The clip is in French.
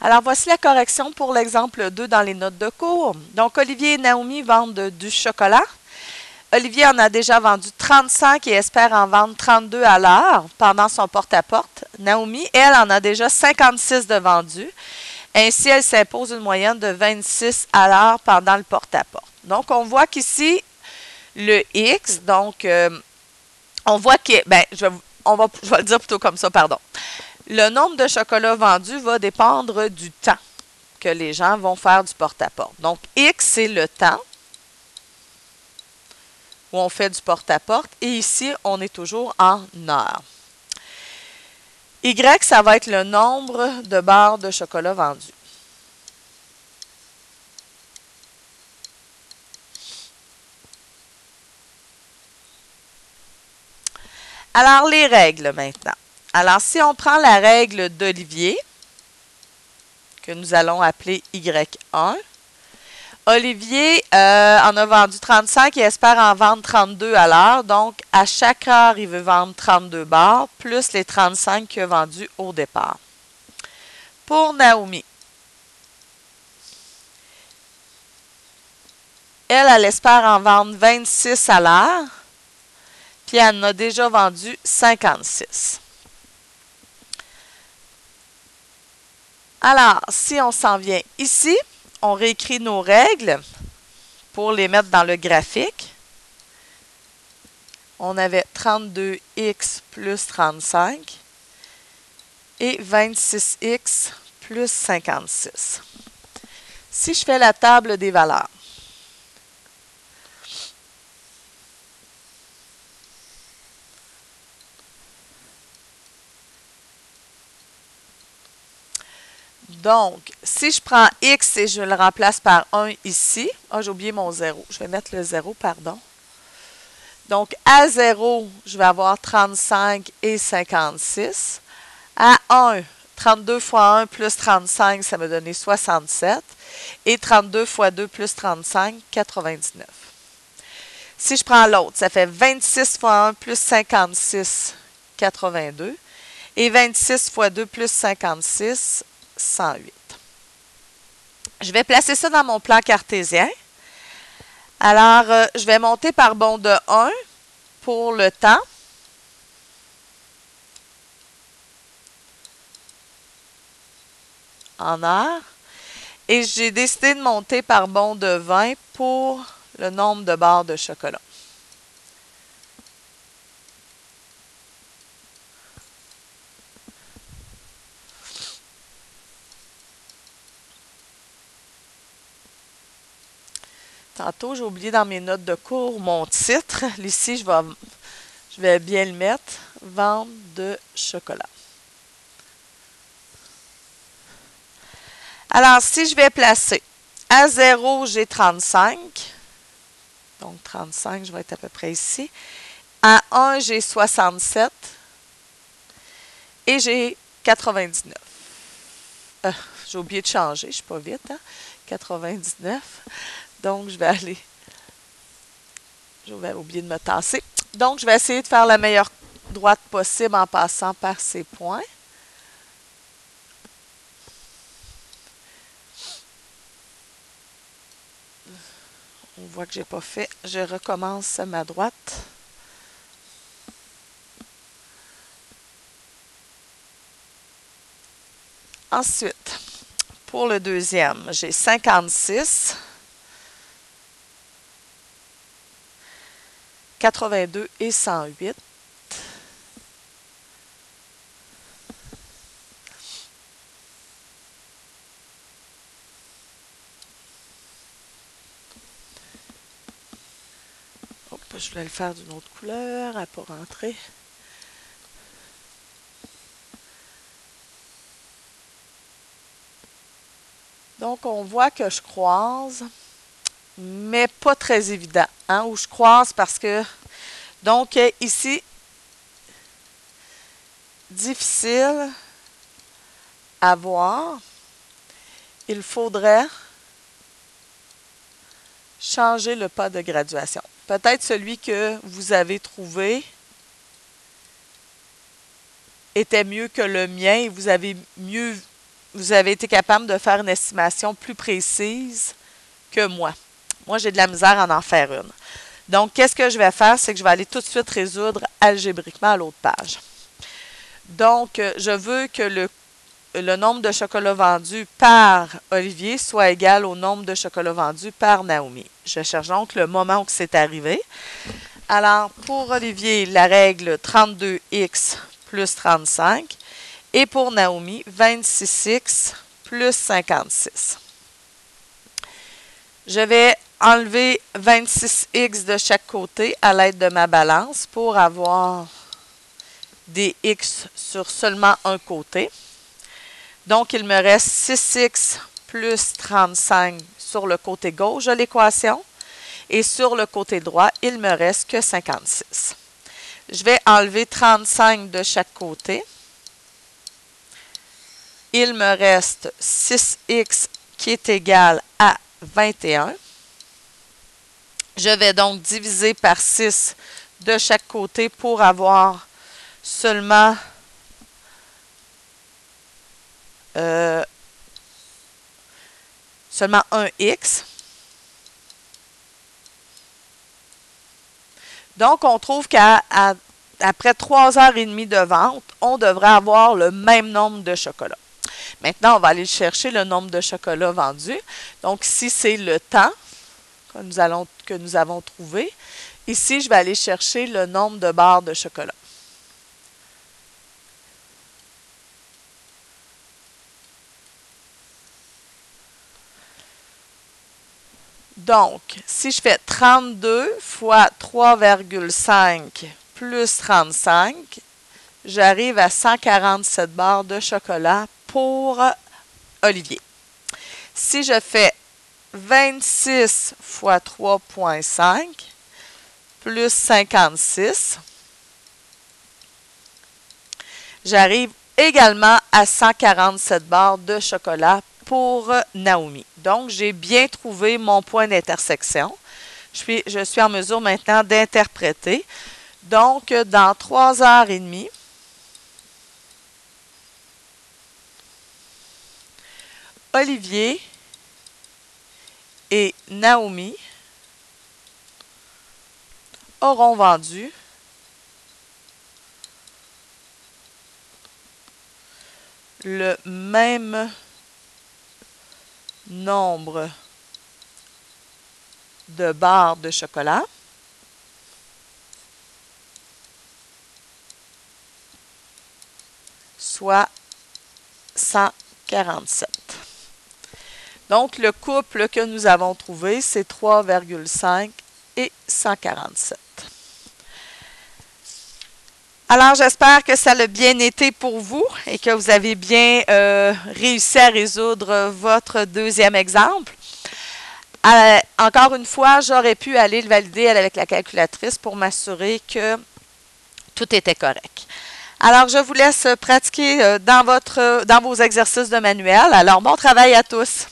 Alors, voici la correction pour l'exemple 2 dans les notes de cours. Donc, Olivier et Naomi vendent du chocolat. Olivier en a déjà vendu 35 et espère en vendre 32 à l'heure pendant son porte-à-porte. Naomi, elle, en a déjà 56 de vendus. Ainsi, elle s'impose une moyenne de 26 à l'heure pendant le porte-à-porte. Donc, on voit qu'ici, le X, donc, on voit que, je vais le dire plutôt comme ça, pardon. Le nombre de chocolats vendus va dépendre du temps que les gens vont faire du porte-à-porte. Donc, X, c'est le temps où on fait du porte-à-porte. Et ici, on est toujours en heures. Y, ça va être le nombre de barres de chocolat vendues. Alors, les règles maintenant. Alors, si on prend la règle d'Olivier, que nous allons appeler Y1, Olivier en a vendu 35 et espère en vendre 32 à l'heure. Donc, à chaque heure, il veut vendre 32 barres, plus les 35 qu'il a vendus au départ. Pour Naomi, elle espère en vendre 26 à l'heure, puis elle en a déjà vendu 56. Alors, si on s'en vient ici, on réécrit nos règles pour les mettre dans le graphique. On avait 32x plus 35 et 26x plus 56. Si je fais la table des valeurs, donc, si je prends x et je le remplace par 1 ici, j'ai oublié mon 0. Je vais mettre le 0, pardon. Donc, à 0, je vais avoir 35 et 56. À 1, 32 fois 1 plus 35, ça va donner 67. Et 32 fois 2 plus 35, 99. Si je prends l'autre, ça fait 26 fois 1 plus 56, 82. Et 26 fois 2 plus 56, 108. Je vais placer ça dans mon plan cartésien. Alors, je vais monter par bond de 1 pour le temps. En heure. Et j'ai décidé de monter par bond de 20 pour le nombre de barres de chocolat. Tantôt, j'ai oublié dans mes notes de cours mon titre. Ici, je vais bien le mettre. Vente de chocolat. Alors, si je vais placer à 0, j'ai 35. Donc, 35, je vais être à peu près ici. À 1, j'ai 67. Et j'ai 99. J'ai oublié de changer, je ne suis pas vite. Hein? 99. Donc, je vais oublier de me tasser. Donc, je vais essayer de faire la meilleure droite possible en passant par ces points. On voit que je n'ai pas fait. Je recommence ma droite. Ensuite, pour le deuxième, j'ai 56, 82 et 108. Je voulais le faire d'une autre couleur, elle n'a pas rentré. Donc, on voit que je croise, mais pas très évident. Hein, où je croise parce que, donc, ici, difficile à voir. Il faudrait changer le pas de graduation. Peut-être celui que vous avez trouvé était mieux que le mien et vous avez mieux vous avez été capable de faire une estimation plus précise que moi. Moi, j'ai de la misère à en faire une. Donc, qu'est-ce que je vais faire? C'est que je vais aller tout de suite résoudre algébriquement à l'autre page. Donc, je veux que le nombre de chocolats vendus par Olivier soit égal au nombre de chocolats vendus par Naomi. Je cherche donc le moment où c'est arrivé. Alors, pour Olivier, la règle 32x plus 35. Et pour Naomi, 26x plus 56. Je vais enlever 26x de chaque côté à l'aide de ma balance pour avoir des x sur seulement un côté. Donc, il me reste 6x plus 35 sur le côté gauche de l'équation. Et sur le côté droit, il ne me reste que 56. Je vais enlever 35 de chaque côté. Il me reste 6x qui est égal à 21. Je vais donc diviser par 6 de chaque côté pour avoir seulement un x. Donc, on trouve qu'après 3h30 de vente, on devrait avoir le même nombre de chocolats. Maintenant, on va aller chercher le nombre de chocolats vendus. Donc, ici, c'est le temps que nous avons trouvé. Ici, je vais aller chercher le nombre de barres de chocolat. Donc, si je fais 32 fois 3,5 plus 35, j'arrive à 147 barres de chocolat pour Olivier. Si je fais 26 fois 3,5 plus 56, j'arrive également à 147 barres de chocolat pour Naomi. Donc, j'ai bien trouvé mon point d'intersection. Je suis en mesure maintenant d'interpréter. Donc, dans 3h30, Olivier et Naomi auront vendu le même nombre de barres de chocolat, soit 147. Donc, le couple que nous avons trouvé, c'est 3,5 et 147. Alors, j'espère que ça a bien été pour vous et que vous avez bien réussi à résoudre votre deuxième exemple. Encore une fois, j'aurais pu aller le valider avec la calculatrice pour m'assurer que tout était correct. Alors, je vous laisse pratiquer dans vos exercices de manuel. Alors, bon travail à tous!